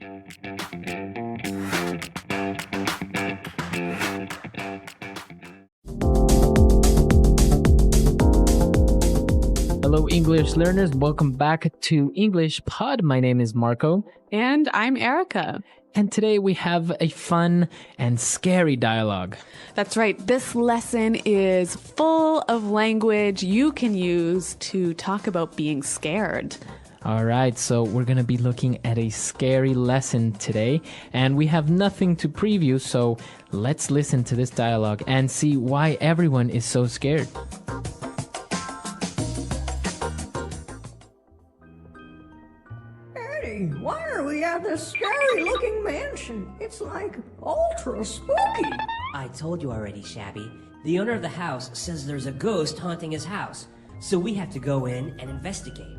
Hello, English learners. Welcome back to English Pod. My name is Marco. And I'm Erica. And today we have a fun and scary dialogue. That's right. This lesson is full of language you can use to talk about being scared. All right, so we're going to be looking at a scary lesson today, and we have nothing to preview, so let's listen to this dialogue and see why everyone is so scared. Why are we at this scary-looking mansion? It's like ultra spooky. I told you already, Shabby. The owner of the house says there's a ghost haunting his house, so we have to go in and investigate.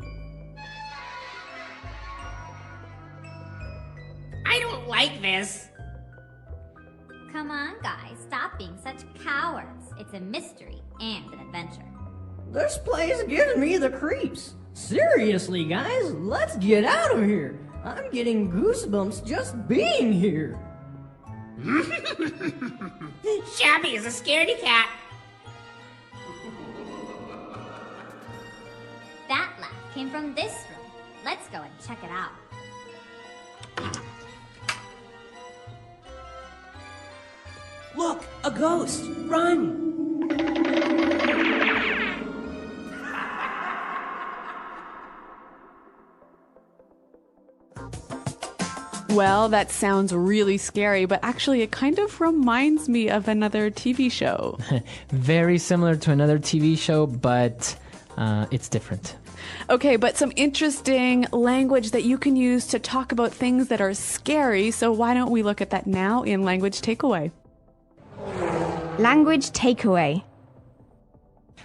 I don't like this. Come on, guys. Stop being such cowards. It's a mystery and an adventure. This place gives me the creeps. Seriously, guys, let's get out of here. I'm getting goosebumps just being here. Shabby is a scaredy cat. That laugh came from this room. Let's go and check it out. Look, a ghost! Run! Well, that sounds really scary, but actually it kind of reminds me of another TV show. Very similar to another TV show, but it's different. Okay, but some interesting language that you can use to talk about things that are scary. So why don't we look at that now in Language Takeaway? Language takeaway.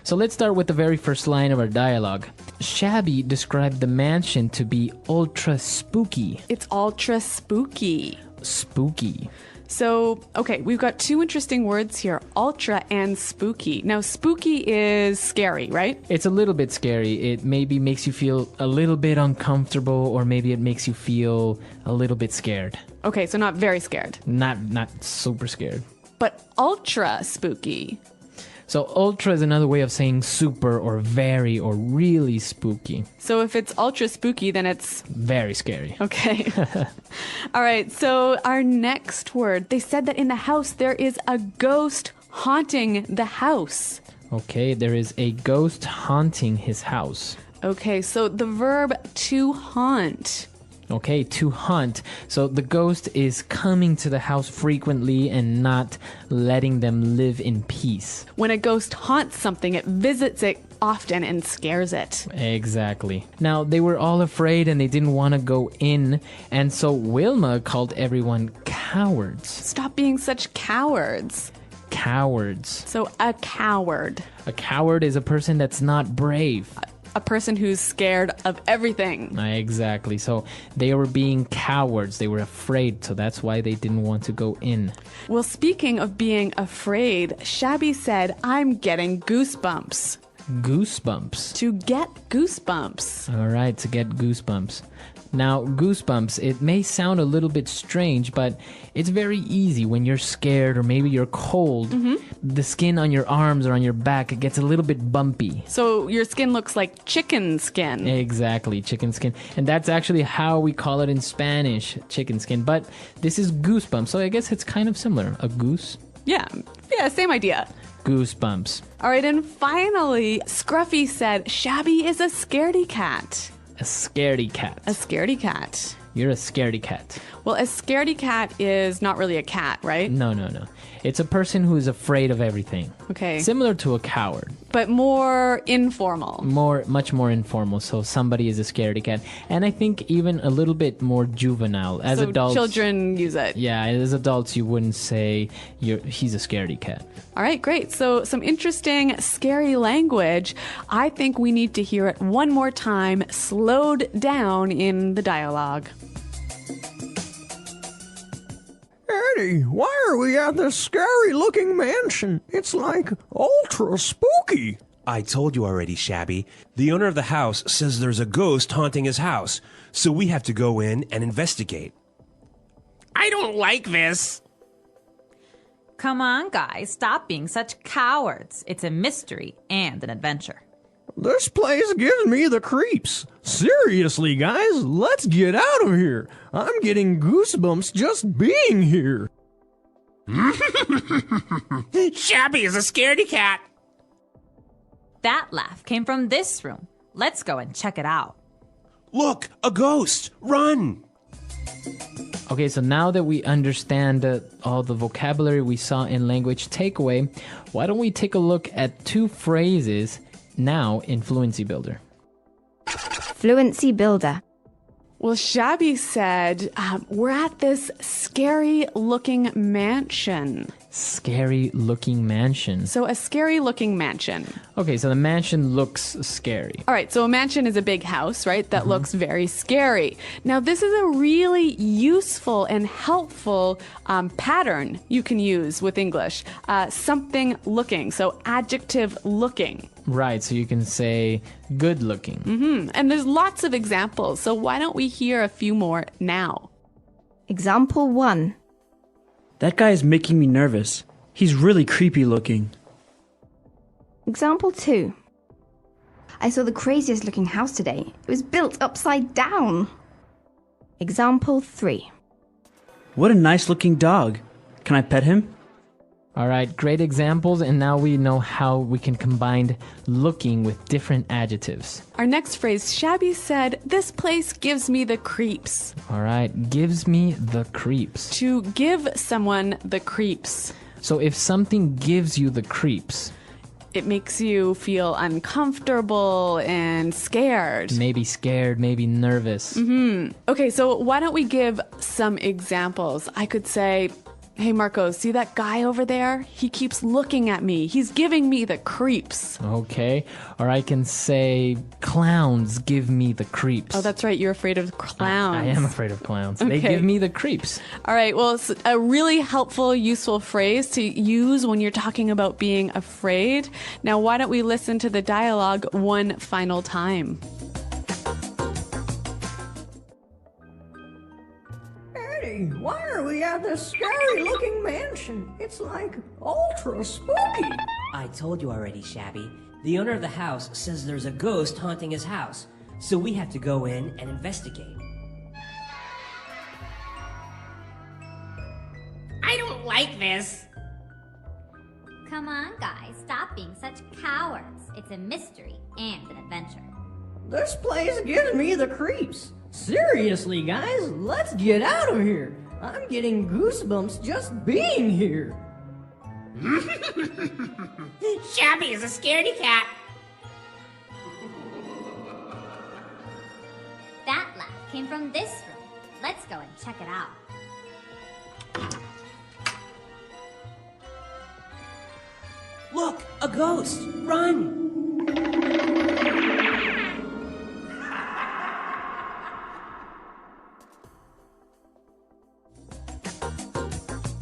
So let's start with the very first line of our dialogue. Shabby described the mansion to be ultra spooky. It's ultra spooky. Spooky. So, okay, we've got two interesting words here, ultra and spooky. Now, spooky is scary, right? It's a little bit scary. It maybe makes you feel a little bit uncomfortable, or maybe it makes you feel a little bit scared. Okay, so not very scared. Not super scared. But ultra spooky. So ultra is another way of saying super or very or really spooky. So if it's ultra spooky, then it's very scary. Okay. All right. So our next word, they said that in the house there is a ghost haunting the house. Okay, there is a ghost haunting his house. Okay, so the verb to haunt. Okay, to haunt. So the ghost is coming to the house frequently and not letting them live in peace. When a ghost haunts something, it visits it often and scares it. Exactly. Now, they were all afraid and they didn't want to go in, and so Wilma called everyone cowards. Stop being such cowards. Cowards. So a coward. A coward is a person that's not brave. A person who's scared of everything. Exactly. So they were being cowards. They were afraid. So that's why they didn't want to go in. Well, speaking of being afraid, Shabby said, I'm getting goosebumps. Goosebumps. To get goosebumps. All right, to get goosebumps. Now, goosebumps, it may sound a little bit strange, but it's very easy when you're scared or maybe you're cold. Mm-hmm. The skin on your arms or on your back, it gets a little bit bumpy. So your skin looks like chicken skin. Exactly, chicken skin. And that's actually how we call it in Spanish, chicken skin. But this is goosebumps, so I guess it's kind of similar. A goose? Yeah, same idea. Goosebumps. All right, and finally, Scruffy said, Shabby is a scaredy cat. A scaredy cat. A scaredy cat. You're a scaredy cat. Well, a scaredy cat is not really a cat, right? No. It's a person who is afraid of everything. Okay. Similar to a coward. But more informal. Much more informal. So somebody is a scaredy cat. And I think even a little bit more juvenile. As adults, children use it. Yeah, as adults, you wouldn't say he's a scaredy cat. All right, great. So some interesting, scary language. I think we need to hear it one more time, slowed down in the dialogue. Eddie, why are we at this scary-looking mansion? It's like ultra spooky. I told you already, Shabby. The owner of the house says there's a ghost haunting his house, so we have to go in and investigate. I don't like this. Come on, guys, stop being such cowards. It's a mystery and an adventure. This place gives me the creeps. Seriously, guys, let's get out of here. I'm getting goosebumps just being here. Shabby is a scaredy cat. That laugh came from this room. Let's go and check it out. Look, a ghost! Run! Okay, so now that we understand all the vocabulary we saw in language takeaway, why don't we take a look at 2 phrases now in Fluency Builder? Fluency Builder. Well, Shabby said, we're at this scary-looking mansion. Scary-looking mansion. So a scary-looking mansion. Okay, so the mansion looks scary. All right, so a mansion is a big house, right, that looks very scary. Now, this is a really useful and helpful pattern you can use with English. Something looking, so adjective looking. Right, so you can say good looking. And there's lots of examples, so why don't we hear a few more now? Example 1. That guy is making me nervous. He's really creepy looking. Example 2. I saw the craziest looking house today. It was built upside down. Example 3. What a nice looking dog. Can I pet him? All right, great examples, and now we know how we can combine looking with different adjectives. Our next phrase, Shabby said, this place gives me the creeps. All right, gives me the creeps. To give someone the creeps. So if something gives you the creeps, it makes you feel uncomfortable and scared. Maybe scared, maybe nervous. Okay, so why don't we give some examples? I could say, hey, Marco, see that guy over there? He keeps looking at me. He's giving me the creeps. Okay. Or I can say, clowns give me the creeps. Oh, that's right. You're afraid of clowns. I am afraid of clowns. Okay. They give me the creeps. All right. Well, it's a really helpful, useful phrase to use when you're talking about being afraid. Now, why don't we listen to the dialogue one final time? Why are we at this scary-looking mansion? It's like ultra spooky. I told you already, Shabby. The owner of the house says there's a ghost haunting his house, so we have to go in and investigate. I don't like this. Come on, guys, stop being such cowards. It's a mystery and an adventure. This place gives me the creeps. Seriously, guys, let's get out of here. I'm getting goosebumps just being here. Shabby is a scaredy cat. That laugh came from this room. Let's go and check it out. Look, a ghost! Run!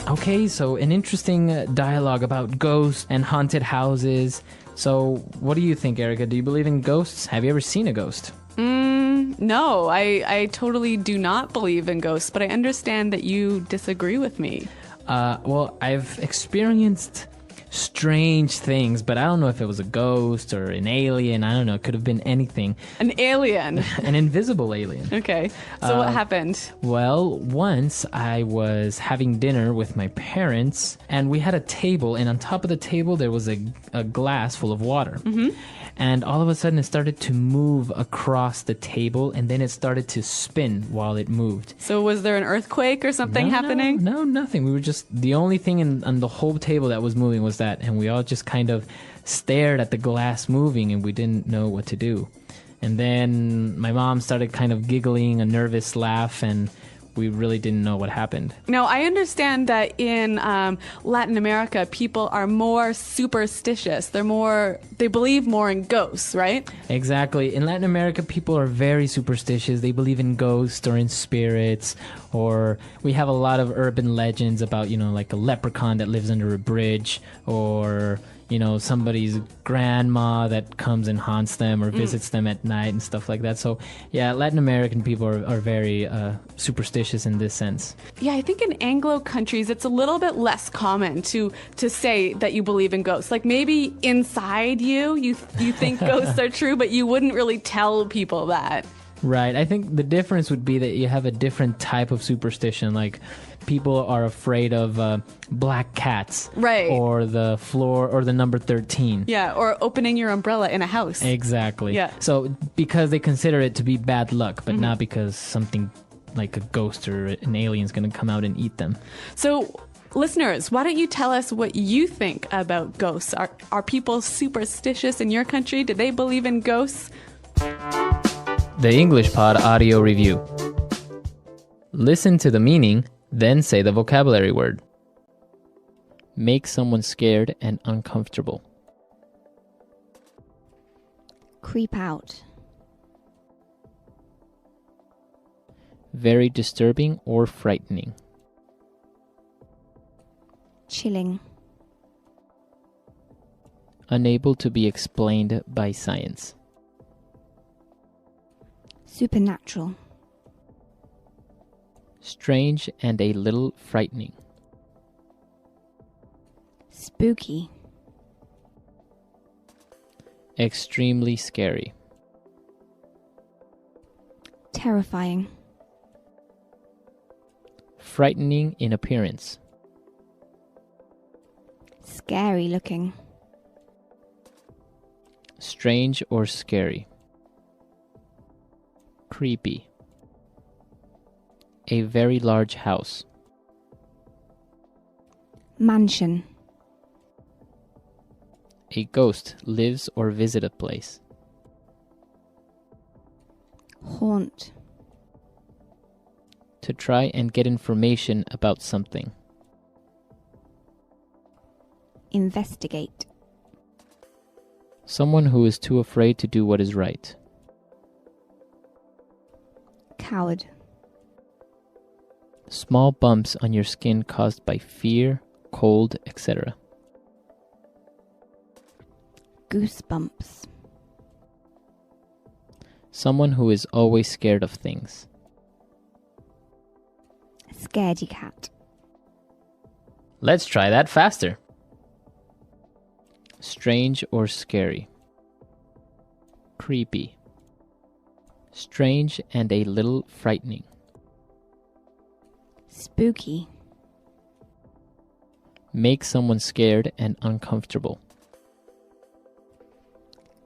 Okay, so an interesting dialogue about ghosts and haunted houses. So what do you think, Erica? Do you believe in ghosts? Have you ever seen a ghost? No, I totally do not believe in ghosts, but I understand that you disagree with me. Well, I've experienced strange things, but I don't know if it was a ghost or an alien. I don't know. It could have been anything. An alien? An invisible alien. Okay. So what happened? Well, once I was having dinner with my parents, and we had a table, and on top of the table there was a glass full of water. And all of a sudden it started to move across the table, and then it started to spin while it moved. So was there an earthquake or something happening? No, nothing. We were just, the only thing on the whole table that was moving was that, and we all just kind of stared at the glass moving, and we didn't know what to do. And then my mom started kind of giggling, a nervous laugh, and we really didn't know what happened. Now, I understand that in Latin America, people are more superstitious. They believe more in ghosts, right? Exactly. In Latin America, people are very superstitious. They believe in ghosts or in spirits, or we have a lot of urban legends about, like a leprechaun that lives under a bridge, or somebody's grandma that comes and haunts them or visits them at night and stuff like that. So yeah, Latin American people are very superstitious in this sense. Yeah, I think in Anglo countries it's a little bit less common to say that you believe in ghosts. Like maybe inside you think ghosts are true, but you wouldn't really tell people that. Right. I think the difference would be that you have a different type of superstition. Like people are afraid of black cats. Right. Or the floor or the number 13. Yeah, or opening your umbrella in a house. Exactly. Yeah. So because they consider it to be bad luck, but not because something like a ghost or an alien is going to come out and eat them. So listeners, why don't you tell us what you think about ghosts? Are people superstitious in your country? Do they believe in ghosts? The English Pod Audio Review. Listen to the meaning, then say the vocabulary word. Make someone scared and uncomfortable. Creep out. Very disturbing or frightening. Chilling. Unable to be explained by science. Supernatural. Strange and a little frightening. Spooky. Extremely scary. Terrifying. Frightening in appearance. Scary looking. Strange or scary. Creepy. A very large house. Mansion. A ghost lives or visits a place. Haunt. To try and get information about something. Investigate. Someone who is too afraid to do what is right. Coward. Small bumps on your skin caused by fear, cold, etc. Goosebumps. Someone who is always scared of things. Scaredy cat. Let's try that faster. Strange or scary. Creepy. Strange and a little frightening. Spooky. Make someone scared and uncomfortable.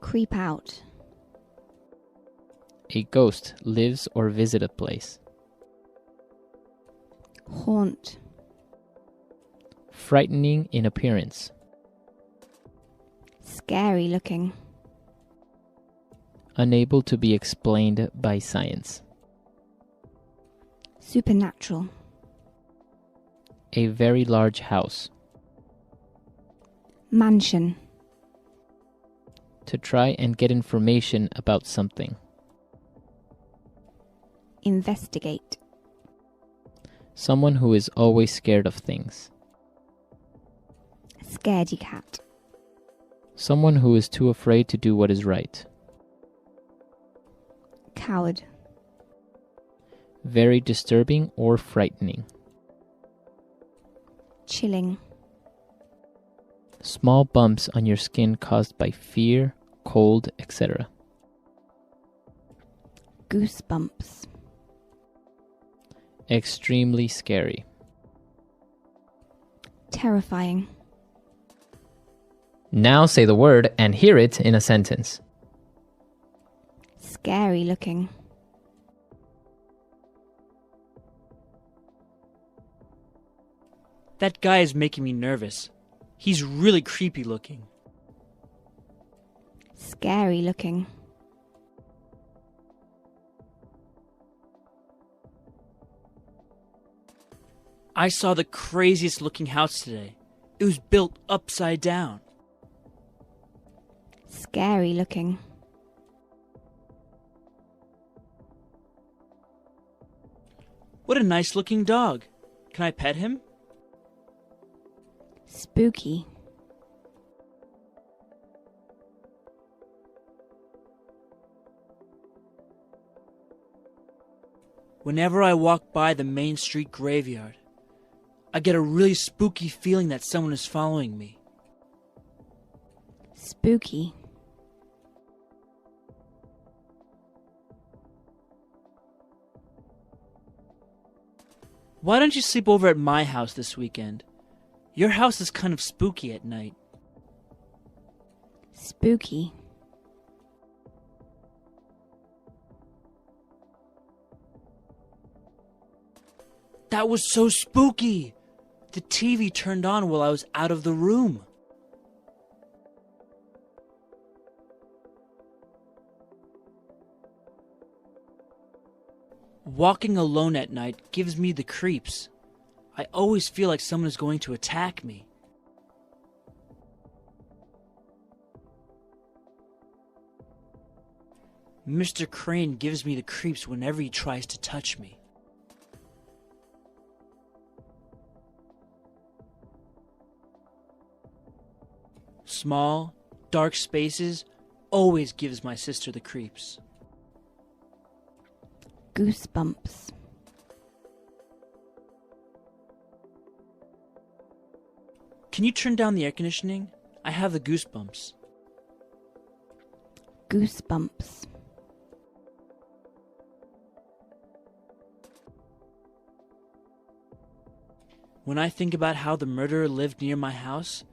Creep out. A ghost lives or visits a place. Haunt. Frightening in appearance. Scary looking. Unable to be explained by science. Supernatural. A very large house. Mansion. To try and get information about something. Investigate. Someone who is always scared of things. Scaredy cat. Someone who is too afraid to do what is right. Coward. Very disturbing or frightening. Chilling. Small bumps on your skin caused by fear, cold, etc. Goosebumps. Extremely scary. Terrifying. Now say the word and hear it in a sentence. Scary looking. That guy is making me nervous. He's really creepy looking. Scary looking. I saw the craziest looking house today. It was built upside down. Scary looking. What a nice looking dog. Can I pet him? Spooky. Whenever I walk by the Main Street graveyard, I get a really spooky feeling that someone is following me. Spooky. Why don't you sleep over at my house this weekend? Your house is kind of spooky at night. Spooky. That was so spooky! The TV turned on while I was out of the room. Walking alone at night gives me the creeps. I always feel like someone is going to attack me. Mr. Crane gives me the creeps whenever he tries to touch me. Small, dark spaces always gives my sister the creeps. Goosebumps. Can you turn down the air conditioning? I have the goosebumps. Goosebumps. When I think about how the murderer lived near my house,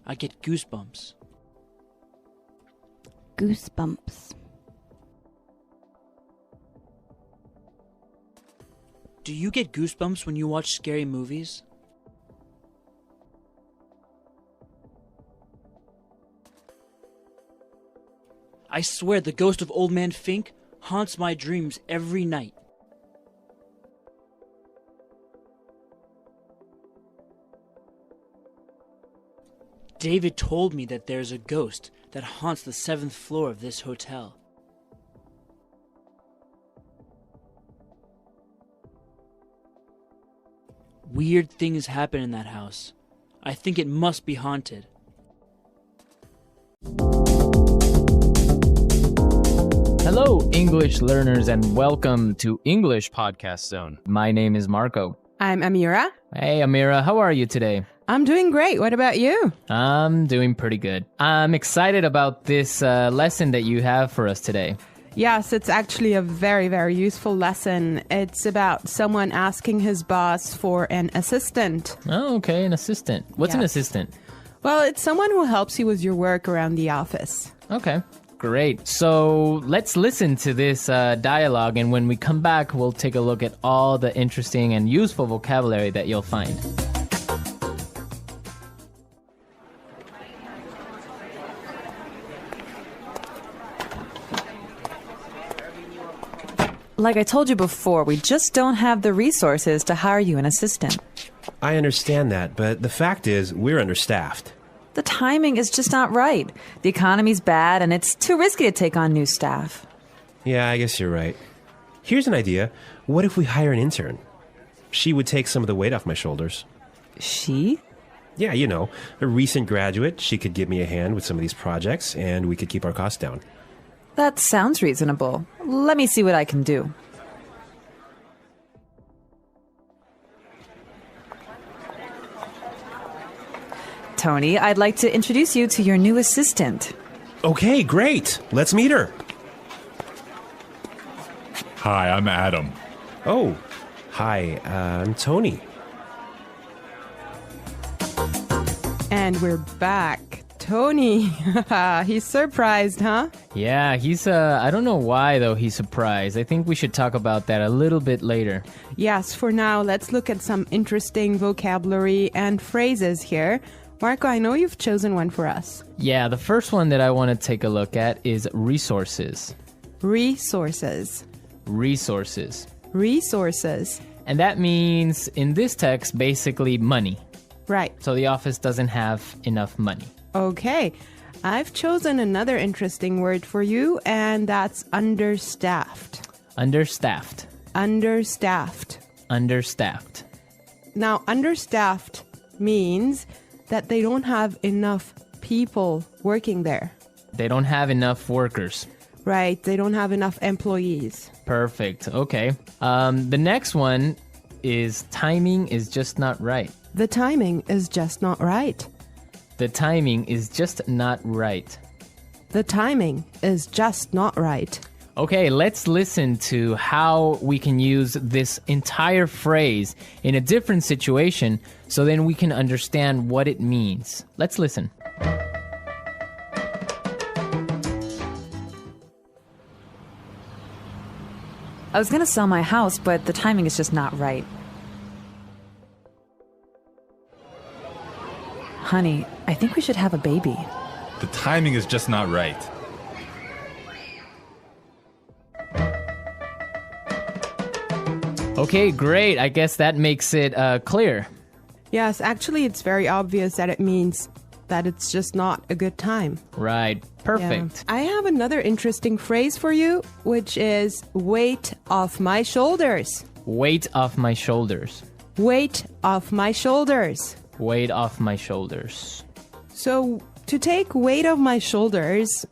I get goosebumps. Goosebumps. Do you get goosebumps when you watch scary movies? I swear the ghost of Old Man Fink haunts my dreams every night. David told me that there's a ghost that haunts the 7th floor of this hotel. Weird things happen in that house. I think it must be haunted. Hello, English learners, and welcome to English Podcast Zone. My name is Marco. I'm Amira. Hey, Amira, how are you today? I'm doing great. What about you? I'm doing pretty good. I'm excited about this lesson that you have for us today. Yes, it's actually a very, very useful lesson. It's about someone asking his boss for an assistant. Oh, okay, an assistant. What's an assistant? Well, it's someone who helps you with your work around the office. Okay, great. So let's listen to this dialogue, and when we come back, we'll take a look at all the interesting and useful vocabulary that you'll find. Like I told you before, we just don't have the resources to hire you an assistant. I understand that, but the fact is, we're understaffed. The timing is just not right. The economy's bad, and it's too risky to take on new staff. Yeah, I guess you're right. Here's an idea. What if we hire an intern? She would take some of the weight off my shoulders. She? Yeah, you know, a recent graduate. She could give me a hand with some of these projects, and we could keep our costs down. That sounds reasonable. Let me see what I can do. Tony, I'd like to introduce you to your new assistant. Okay, great. Let's meet her. Hi, I'm Adam. Oh, hi, I'm Tony. And we're back. Tony, he's surprised, huh? Yeah, he's, I don't know why, though, he's surprised. I think we should talk about that a little bit later. Yes, for now, let's look at some interesting vocabulary and phrases here. Marco, I know you've chosen one for us. Yeah, the first one that I want to take a look at is resources. Resources. Resources. Resources. And that means, in this text, basically money. Right. So the office doesn't have enough money. Okay. I've chosen another interesting word for you, and that's understaffed. Understaffed. Understaffed. Understaffed. Now, understaffed means that they don't have enough people working there. They don't have enough workers. Right, they don't have enough employees. Perfect. Okay. The next one is timing is just not right. The timing is just not right. The timing is just not right. The timing is just not right. Okay, let's listen to how we can use this entire phrase in a different situation so then we can understand what it means. Let's listen. I was going to sell my house, but the timing is just not right. Honey, I think we should have a baby. The timing is just not right. Okay, great. I guess that makes it clear. Yes, actually, it's very obvious that it means that it's just not a good time. Right. Perfect. Yeah. I have another interesting phrase for you, which is weight off my shoulders. Weight off my shoulders. Weight off my shoulders. Weight off my shoulders. So, to take weight off my shoulders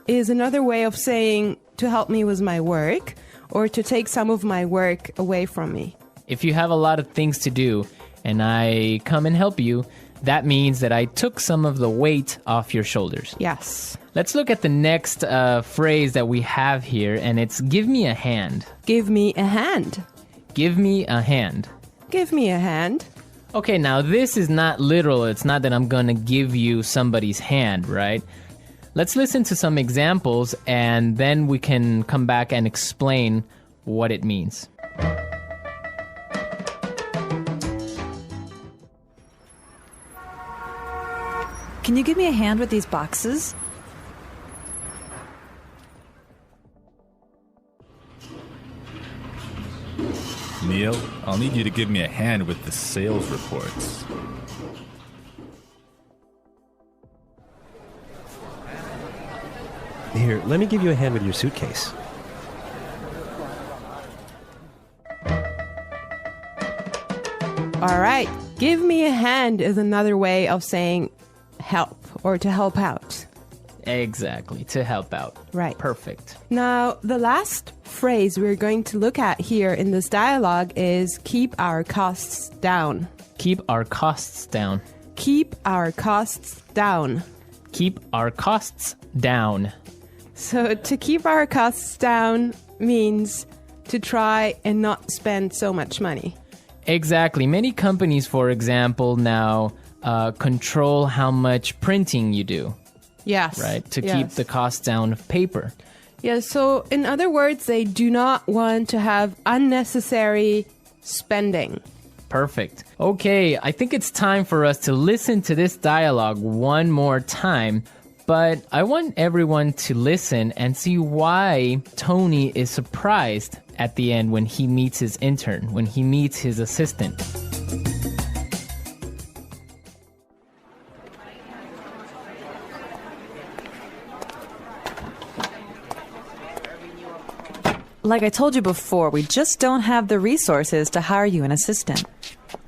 is another way of saying to help me with my work or to take some of my work away from me. If you have a lot of things to do and I come and help you, that means that I took some of the weight off your shoulders. Yes. Let's look at the next phrase that we have here, and it's give me a hand. Give me a hand. Give me a hand. Give me a hand. Okay, now this is not literal. It's not that I'm going to give you somebody's hand, right? Let's listen to some examples, and then we can come back and explain what it means. Can you give me a hand with these boxes? Neil, I'll need you to give me a hand with the sales reports. Here, let me give you a hand with your suitcase. All right. Give me a hand is another way of saying help or to help out. Exactly, to help out. Right. Perfect. Now, the last phrase we're going to look at here in this dialogue is keep our costs down. Keep our costs down. Keep our costs down. Keep our costs down. So, to keep our costs down means to try and not spend so much money. Exactly. Many companies, for example, now control how much printing you do. Yes. Right? To keep the cost down of paper. Yeah, so in other words, they do not want to have unnecessary spending. Perfect. Okay, I think it's time for us to listen to this dialogue one more time. But I want everyone to listen and see why Tony is surprised at the end when he meets his intern, when he meets his assistant. Like I told you before, we just don't have the resources to hire you an assistant.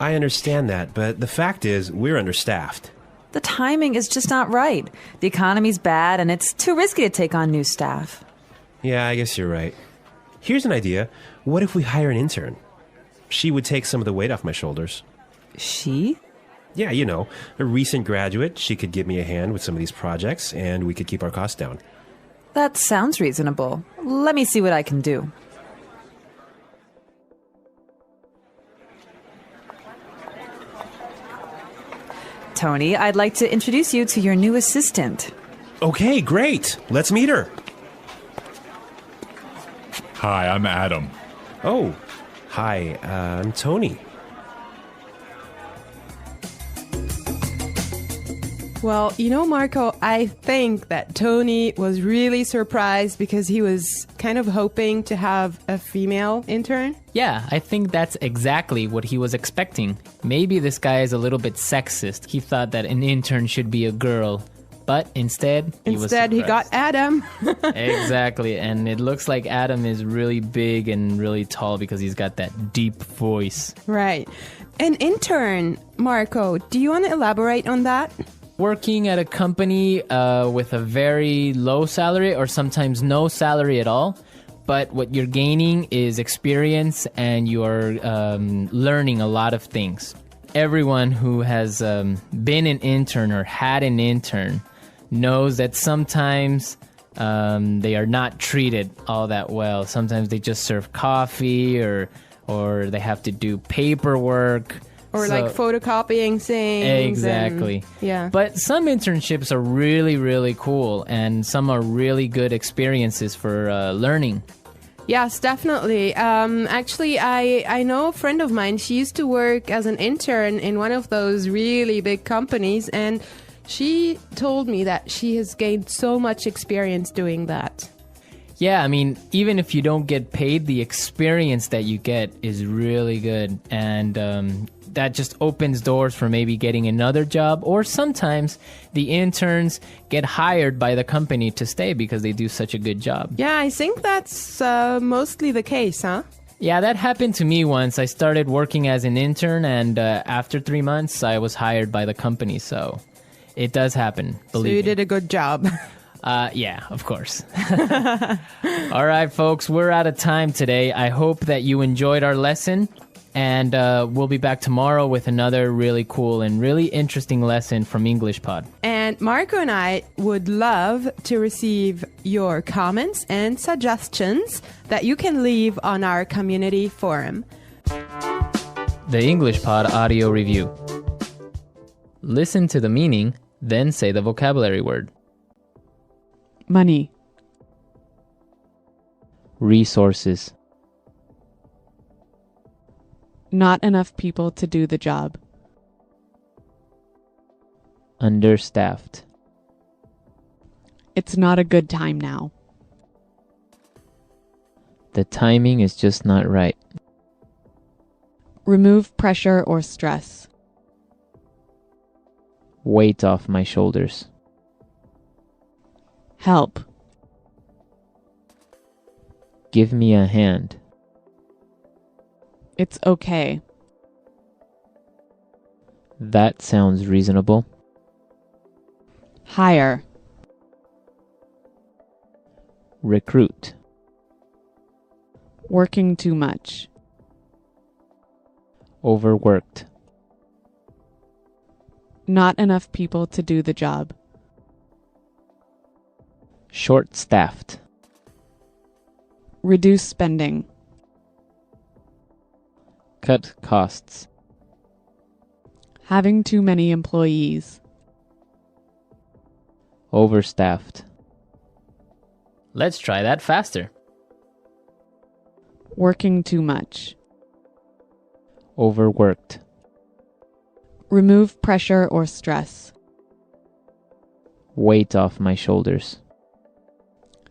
I understand that, but the fact is, we're understaffed. The timing is just not right. The economy's bad, and it's too risky to take on new staff. Yeah, I guess you're right. Here's an idea. What if we hire an intern? She would take some of the weight off my shoulders. She? Yeah, you know, a recent graduate. She could give me a hand with some of these projects, and we could keep our costs down. That sounds reasonable. Let me see what I can do. Tony, I'd like to introduce you to your new assistant. Okay, great. Let's meet her. Hi, I'm Adam. Oh, hi, I'm Tony. Well, you know, Marco, I think that Tony was really surprised because he was kind of hoping to have a female intern. Yeah, I think that's exactly what he was expecting. Maybe this guy is a little bit sexist. He thought that an intern should be a girl. But instead, he got Adam. Exactly, and it looks like Adam is really big and really tall because he's got that deep voice. Right. An intern, Marco, do you want to elaborate on that? working at a company with a very low salary or sometimes no salary at all. But what you're gaining is experience and you're learning a lot of things. Everyone who has been an intern or had an intern knows that sometimes they are not treated all that well. Sometimes they just serve coffee or they have to do paperwork. Or like photocopying things. Exactly. Yeah. But some internships are really, really cool, and some are really good experiences for learning. Yes, definitely. Actually, I know a friend of mine. She used to work as an intern in one of those really big companies, and she told me that she has gained so much experience doing that. Yeah, I mean, even if you don't get paid, the experience that you get is really good. And that just opens doors for maybe getting another job. Or sometimes the interns get hired by the company to stay because they do such a good job. Yeah, I think that's mostly the case, huh? Yeah, that happened to me once. I started working as an intern, and after 3 months, I was hired by the company. So it does happen, believe me. So you did a good job. Yeah, of course. All right, folks, we're out of time today. I hope that you enjoyed our lesson, and we'll be back tomorrow with another really cool and really interesting lesson from English Pod. And Marco and I would love to receive your comments and suggestions that you can leave on our community forum. The English Pod Audio Review. Listen to the meaning, then say the vocabulary word. Money. Resources. Not enough people to do the job. Understaffed. It's not a good time now. The timing is just not right. Remove pressure or stress. Weight off my shoulders. Help. Give me a hand. It's okay. That sounds reasonable. Hire. Recruit. Working too much. Overworked. Not enough people to do the job. Short-staffed. Reduce spending. Cut costs. Having too many employees. Overstaffed. Let's try that faster. Working too much. Overworked. Remove pressure or stress. Weight off my shoulders.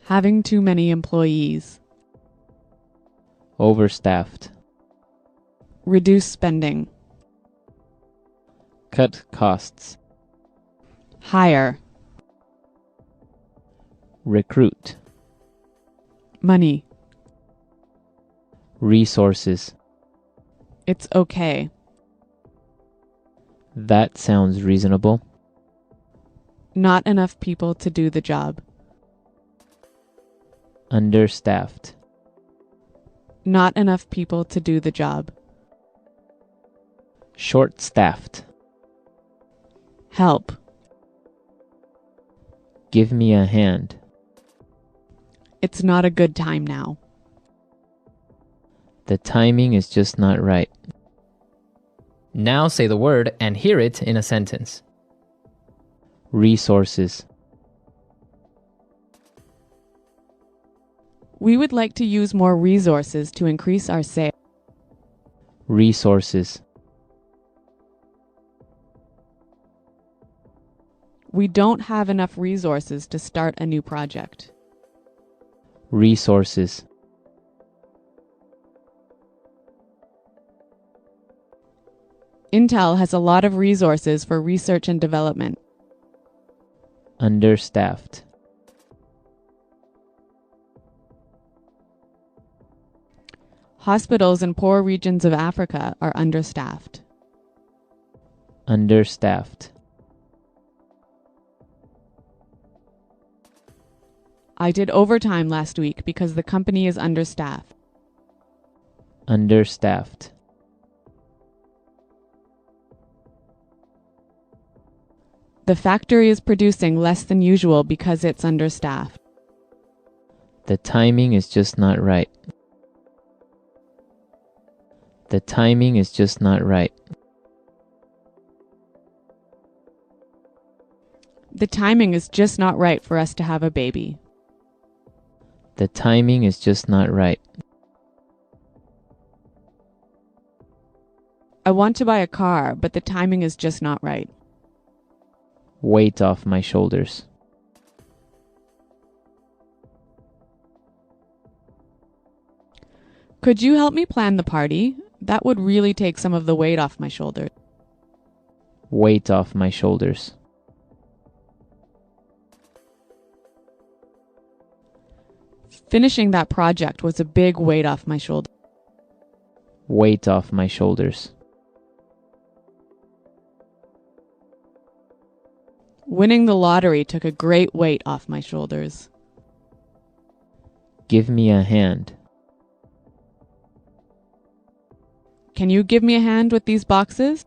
Having too many employees. Overstaffed. Reduce spending. Cut costs. Hire. Recruit. Money. Resources. It's okay. That sounds reasonable. Not enough people to do the job. Understaffed. Not enough people to do the job. Short-staffed. Help. Give me a hand. It's not a good time now. The timing is just not right. Now say the word and hear it in a sentence. Resources. We would like to use more resources to increase our sales. Resources. We don't have enough resources to start a new project. Resources. Intel has a lot of resources for research and development. Understaffed. Hospitals in poor regions of Africa are understaffed. Understaffed. I did overtime last week because the company is understaffed. Understaffed. The factory is producing less than usual because it's understaffed. The timing is just not right. The timing is just not right. The timing is just not right for us to have a baby. The timing is just not right. I want to buy a car, but the timing is just not right. Weight off my shoulders. Could you help me plan the party? That would really take some of the weight off my shoulders. Weight off my shoulders. Finishing that project was a big weight off my shoulders. Weight off my shoulders. Winning the lottery took a great weight off my shoulders. Give me a hand. Can you give me a hand with these boxes?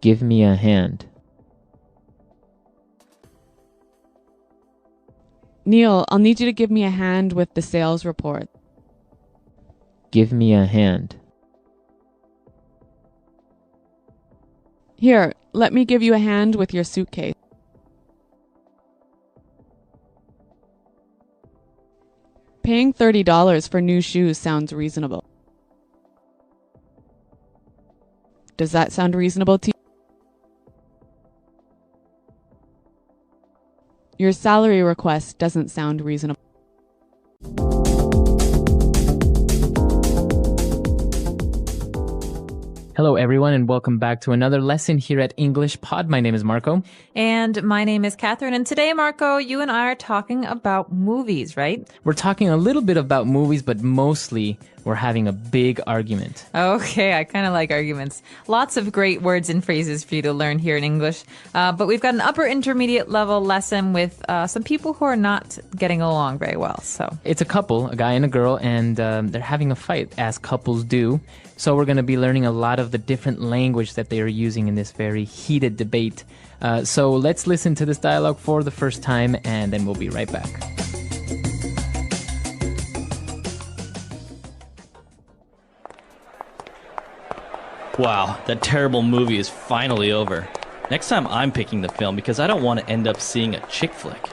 Give me a hand. Neil, I'll need you to give me a hand with the sales report. Give me a hand. Here, let me give you a hand with your suitcase. Paying $30 for new shoes sounds reasonable. Does that sound reasonable to you? Your salary request doesn't sound reasonable. Hello, everyone, and welcome back to another lesson here at English Pod. My name is Marco. And my name is Catherine. And today, Marco, you and I are talking about movies, right? We're talking a little bit about movies, but mostly we're having a big argument. Okay, I kind of like arguments. Lots of great words and phrases for you to learn here in English. But we've got an upper intermediate level lesson with some people who are not getting along very well. So it's a couple, a guy and a girl, and they're having a fight, as couples do. So we're going to be learning a lot of the different language that they are using in this very heated debate. So let's listen to this dialogue for the first time, and then we'll be right back. Wow, that terrible movie is finally over. Next time I'm picking the film because I don't want to end up seeing a chick flick.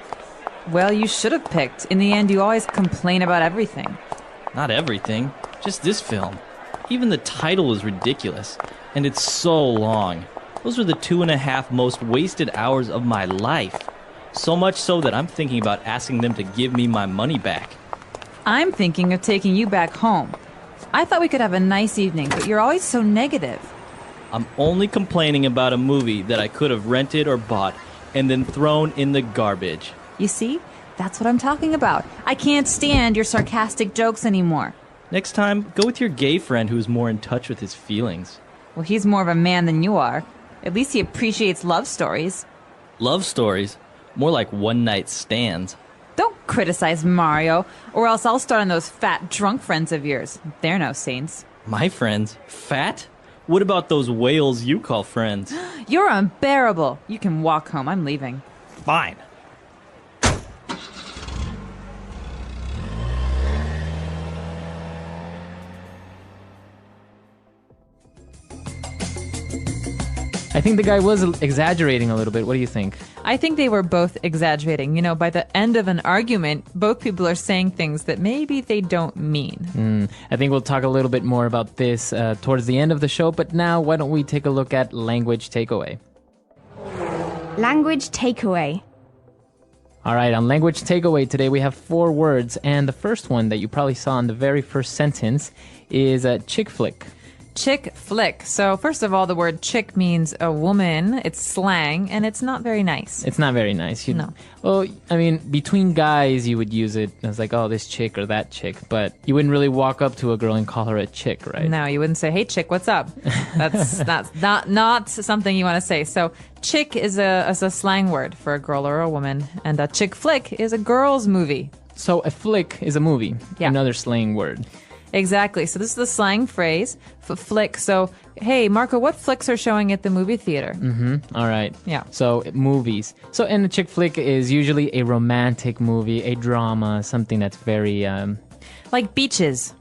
well, you should have picked. In the end, you always complain about everything. Not everything, just this film. Even the title is ridiculous, and it's so long. Those were the 2.5 most wasted hours of my life. So much so that I'm thinking about asking them to give me my money back. I'm thinking of taking you back home. I thought we could have a nice evening, but you're always so negative. I'm only complaining about a movie that I could have rented or bought and then thrown in the garbage. You see? That's what I'm talking about. I can't stand your sarcastic jokes anymore. Next time, go with your gay friend who's more in touch with his feelings. Well, he's more of a man than you are. At least he appreciates love stories. Love stories? More like one-night stands. Don't criticize Mario, or else I'll start on those fat drunk friends of yours. They're no saints. My friends? Fat? What about those whales you call friends? You're unbearable. You can walk home. I'm leaving. Fine. I think the guy was exaggerating a little bit. What do you think? I think they were both exaggerating. You know, by the end of an argument, both people are saying things that maybe they don't mean. I think we'll talk a little bit more about this towards the end of the show, but now why don't we take a look at language takeaway? Language takeaway. All right, on language takeaway today we have 4 words, and the first one that you probably saw in the very first sentence is chick flick. chick flick. So first of all, the word chick means a woman. It's slang, and it's not very nice. It's not very nice. No. Well, I mean, between guys, you would use it as like, oh, this chick or that chick, but you wouldn't really walk up to a girl and call her a chick, right? No, you wouldn't say, hey, chick, what's up? That's not something you want to say. So chick is a slang word for a girl or a woman, and a chick flick is a girl's movie. So a flick is a movie, another slang word. Exactly. So this is the slang phrase, flick. So, hey, Marco, what flicks are showing at the movie theater? Mm-hmm. All right. Yeah. So movies. So, and a chick flick is usually a romantic movie, a drama, something that's very... Like Beaches.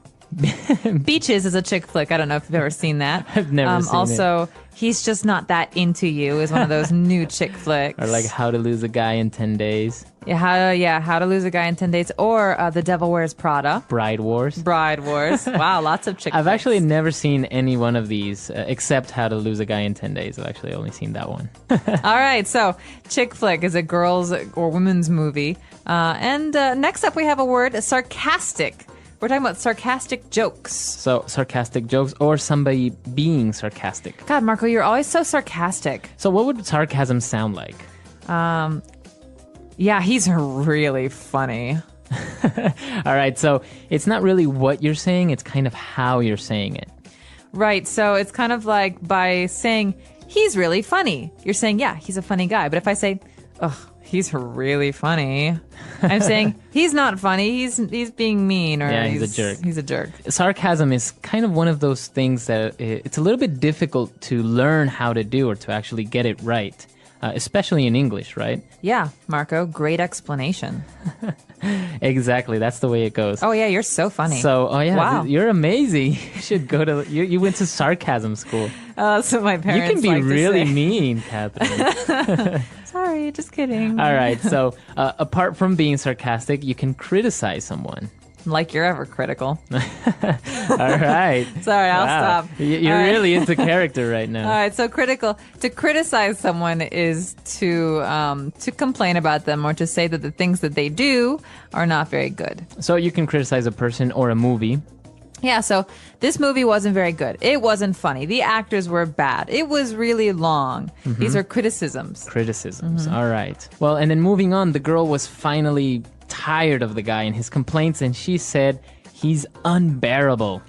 Beaches is a chick flick. I don't know if you've ever seen that. I've never seen it. Also, He's Just Not That Into You is one of those new chick flicks. Or like How to Lose a Guy in 10 Days. How to Lose a Guy in 10 Days. Or The Devil Wears Prada. Bride Wars. Wow, lots of chick flicks. I've actually never seen any one of these except How to Lose a Guy in 10 Days. I've actually only seen that one. All right, so chick flick is a girl's or women's movie. And next up we have a word, sarcastic. We're talking about sarcastic jokes. So, sarcastic jokes or somebody being sarcastic. God, Marco, you're always so sarcastic. So, what would sarcasm sound like? Yeah, he's really funny. All right, so it's not really what you're saying, it's kind of how you're saying it. Right, so it's kind of like by saying, he's really funny. You're saying, yeah, he's a funny guy. But if I say, ugh, he's really funny, I'm saying he's not funny. He's being mean, or he's a jerk. He's a jerk. Sarcasm is kind of one of those things that it's a little bit difficult to learn how to do or to actually get it right, especially in English, right? Yeah, Marco, great explanation. Exactly, that's the way it goes. Oh yeah, you're so funny. So, wow. You're amazing. You should go to. You went to sarcasm school. So my parents. You can be like really to say. mean, Catherine. Sorry, just kidding. All right, so apart from being sarcastic, you can criticize someone. Like you're ever critical. All right. Sorry, I'll stop. You're really into character right now. All right, so to criticize someone is to complain about them or to say that the things that they do are not very good. So you can criticize a person or a movie. Yeah, so this movie wasn't very good. It wasn't funny. The actors were bad. It was really long. Mm-hmm. These are criticisms. Criticisms. Mm-hmm. All right. Well, and then moving on, the girl was finally tired of the guy and his complaints, and she said he's unbearable.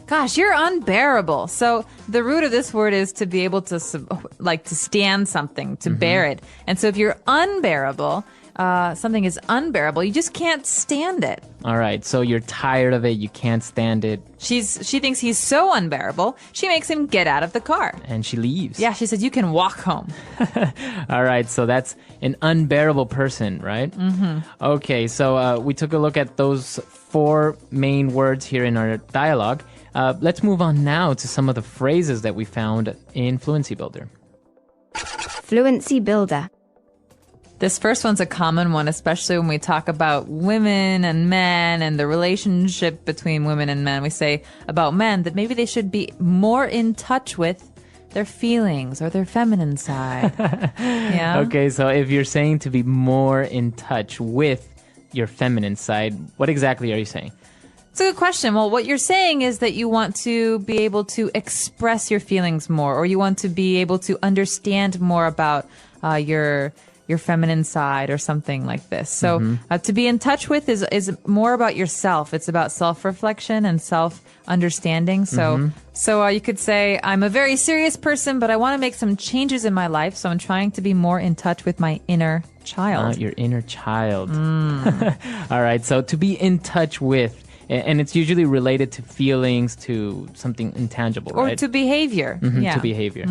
Gosh, you're unbearable. So the root of this word is to be able to to stand something, to bear it. And so if you're unbearable, something is unbearable, you just can't stand it. All right, so you're tired of it, you can't stand it. She thinks he's so unbearable, she makes him get out of the car. And she leaves. Yeah, she says, you can walk home. All right, so that's an unbearable person, right? Mm-hmm. Okay, so we took a look at those 4 main words here in our dialogue. Let's move on now to some of the phrases that we found in Fluency Builder. Fluency Builder. This first one's a common one, especially when we talk about women and men and the relationship between women and men. We say about men that maybe they should be more in touch with their feelings or their feminine side. Yeah. Okay, so if you're saying to be more in touch with your feminine side, what exactly are you saying? It's a good question. Well, what you're saying is that you want to be able to express your feelings more, or you want to be able to understand more about your feminine side or something like this. So to be in touch with is more about yourself. It's about self-reflection and self-understanding. So you could say, I'm a very serious person, but I want to make some changes in my life. So I'm trying to be more in touch with my inner child. Your inner child. All right. So to be in touch with, and it's usually related to feelings, to something intangible, or right? to behavior. To behavior.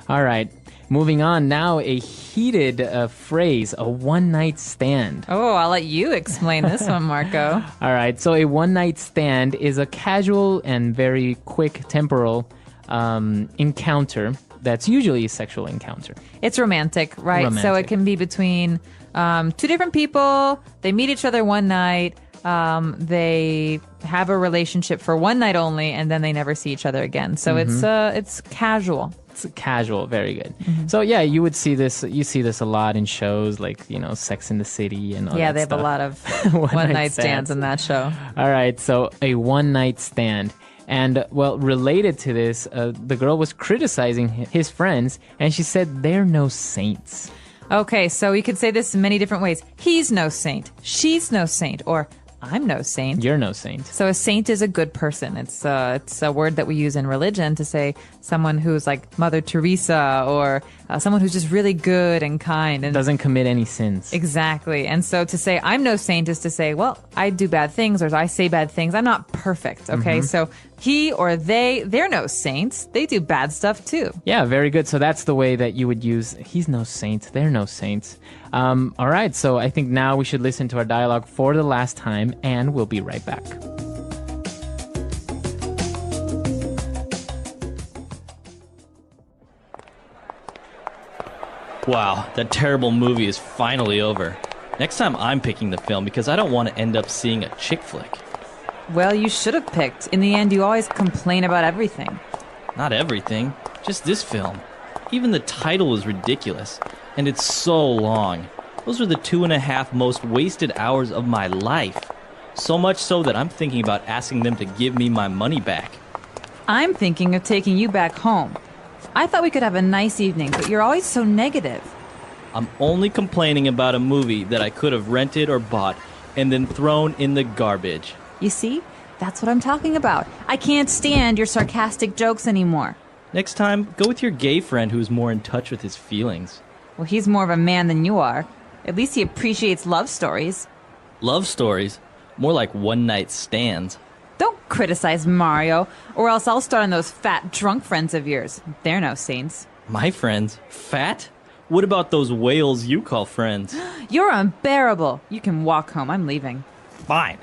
All right. Moving on now, a heated phrase, a one-night stand. Oh, I'll let you explain this one, Marco. All right, so a one-night stand is a casual and very quick temporal encounter that's usually a sexual encounter. It's romantic, right? So it can be between 2 different people. They meet each other one night. They have a relationship for one night only, and then they never see each other again. So it's casual. It's casual, very good. So yeah, you would see this. You see this a lot in shows like Sex and the City and all that. Yeah, they have stuff. a lot of one night stands in that show. All right, so a one night stand. And, well, related to this, the girl was criticizing his friends, and she said they're no saints. Okay, so we could say this in many different ways. He's no saint. She's no saint. Or I'm no saint. You're no saint. So a saint is a good person. It's a word that we use in religion to say someone who's like Mother Teresa or someone who's just really good and kind and doesn't commit any sins. Exactly. And so to say I'm no saint is to say, well, I do bad things or I say bad things. I'm not perfect. Okay, so he or they're no saints. They do bad stuff too. Yeah, very good. So that's the way that you would use he's no saint. They're no saints. All right, so I think now we should listen to our dialogue for the last time, and we'll be right back. Wow, that terrible movie is finally over. Next time I'm picking the film because I don't want to end up seeing a chick flick. Well, you should have picked. In the end, you always complain about everything. Not everything, just this film. Even the title is ridiculous, and it's so long. Those are the 2.5 most wasted hours of my life. So much so that I'm thinking about asking them to give me my money back. I'm thinking of taking you back home. I thought we could have a nice evening, but you're always so negative. I'm only complaining about a movie that I could have rented or bought and then thrown in the garbage. You see? That's what I'm talking about. I can't stand your sarcastic jokes anymore. Next time, go with your gay friend who's more in touch with his feelings. Well, he's more of a man than you are. At least he appreciates love stories. Love stories? More like one-night stands. Don't criticize Mario, or else I'll start on those fat, drunk friends of yours. They're no saints. My friends? Fat? What about those whales you call friends? You're unbearable. You can walk home. I'm leaving. Fine.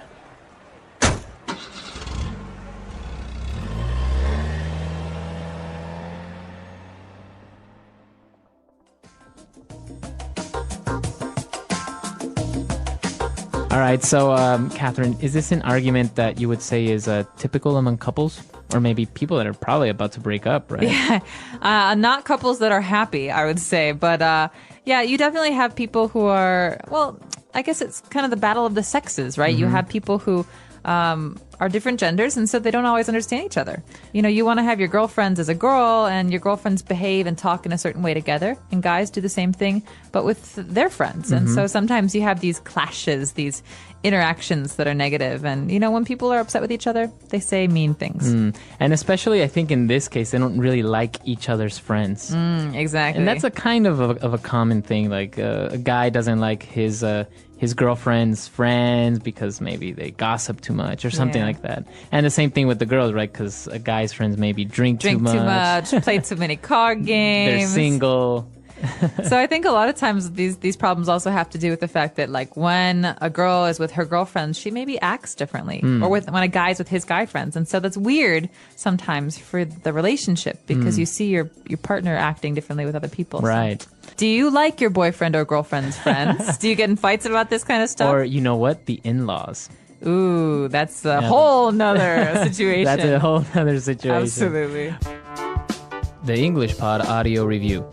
All right, so Catherine, is this an argument that you would say is typical among couples? Or maybe people that are probably about to break up, right? Yeah, not couples that are happy, I would say. But yeah, you definitely have people who are, well, I guess it's kind of the battle of the sexes, right? You have people who are different genders, and so they don't always understand each other. You know, you want to have your girlfriends as a girl, and your girlfriends behave and talk in a certain way together, and guys do the same thing, but with their friends. And so sometimes you have these clashes, these interactions that are negative, and you know, when people are upset with each other, they say mean things. And especially, I think in this case, they don't really like each other's friends. Exactly. And that's a kind of a common thing. Like a guy doesn't like his girlfriend's friends because maybe they gossip too much or something like that. And the same thing with the girls, right? Because a guy's friends maybe drink too much, play too many card games. They're single. So I think a lot of times these problems also have to do with the fact that, like, when a girl is with her girlfriends, she maybe acts differently, or when a guy's with his guy friends, and so that's weird sometimes for the relationship because you see your partner acting differently with other people. Right. So. Do you like your boyfriend or girlfriend's friends? Do you get in fights about this kind of stuff? Or you know what? The in-laws. Ooh, that's a whole nother situation. That's a whole nother situation. Absolutely. The English Pod Audio Review.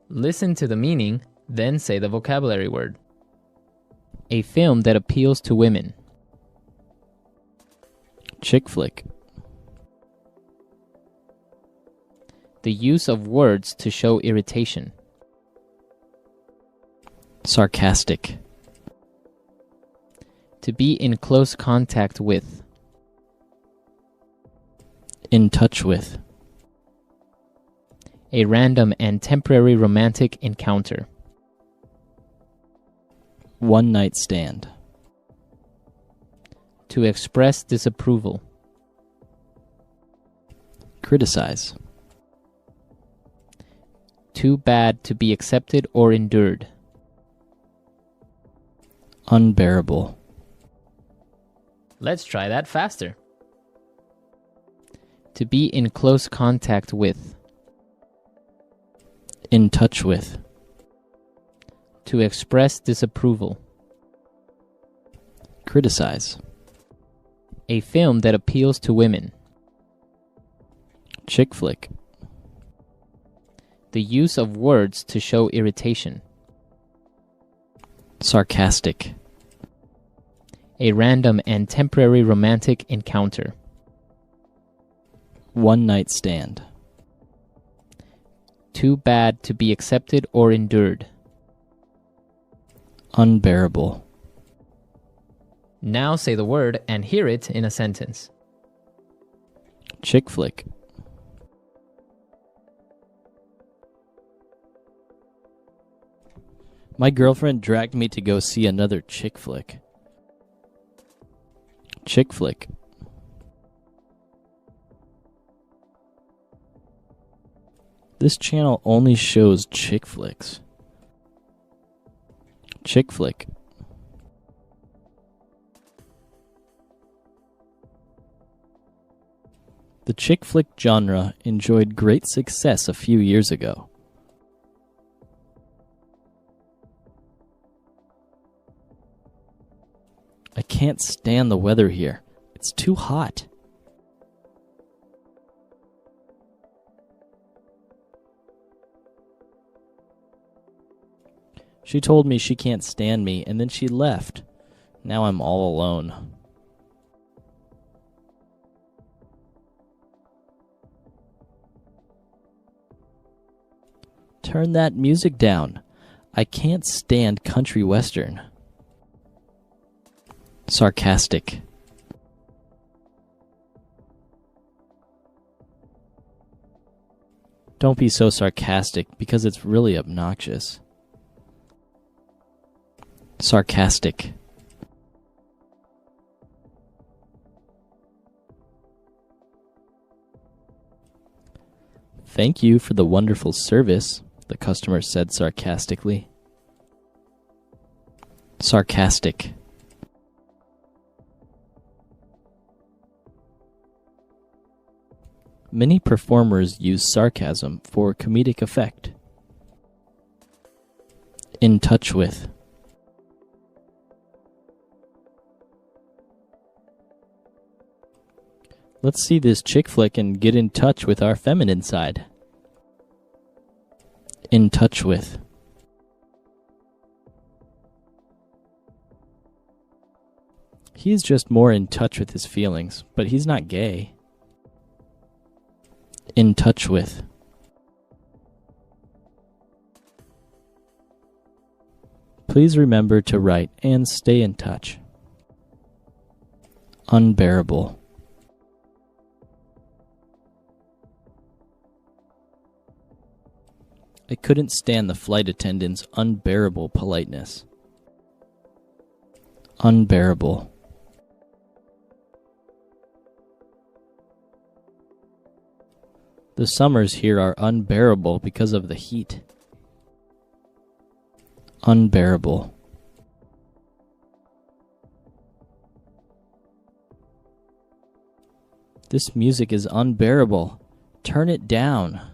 Listen to the meaning, then say the vocabulary word. A film that appeals to women. Chick flick. The use of words to show irritation. Sarcastic. To be in close contact with. In touch with. A random and temporary romantic encounter. One night stand. To express disapproval. Criticize. Too bad to be accepted or endured. Unbearable. Let's try that faster. To be in close contact with. In touch with. To express disapproval. Criticize. A film that appeals to women. Chick flick. The use of words to show irritation. Sarcastic. A random and temporary romantic encounter. One night stand. Too bad to be accepted or endured. Unbearable. Now say the word and hear it in a sentence. Chick flick. My girlfriend dragged me to go see another chick flick. Chick flick. This channel only shows chick flicks. Chick flick. The chick flick genre enjoyed great success a few years ago. I can't stand the weather here. It's too hot. She told me she can't stand me, and then she left. Now I'm all alone. Turn that music down. I can't stand country western. Sarcastic. Don't be so sarcastic because it's really obnoxious. Sarcastic. Thank you for the wonderful service, the customer said sarcastically. Sarcastic. Many performers use sarcasm for comedic effect. In touch with. Let's see this chick flick and get in touch with our feminine side. In touch with. He's just more in touch with his feelings, but he's not gay. In touch with. Please remember to write and stay in touch. Unbearable. I couldn't stand the flight attendant's unbearable politeness. Unbearable. The summers here are unbearable because of the heat. Unbearable. This music is unbearable. Turn it down.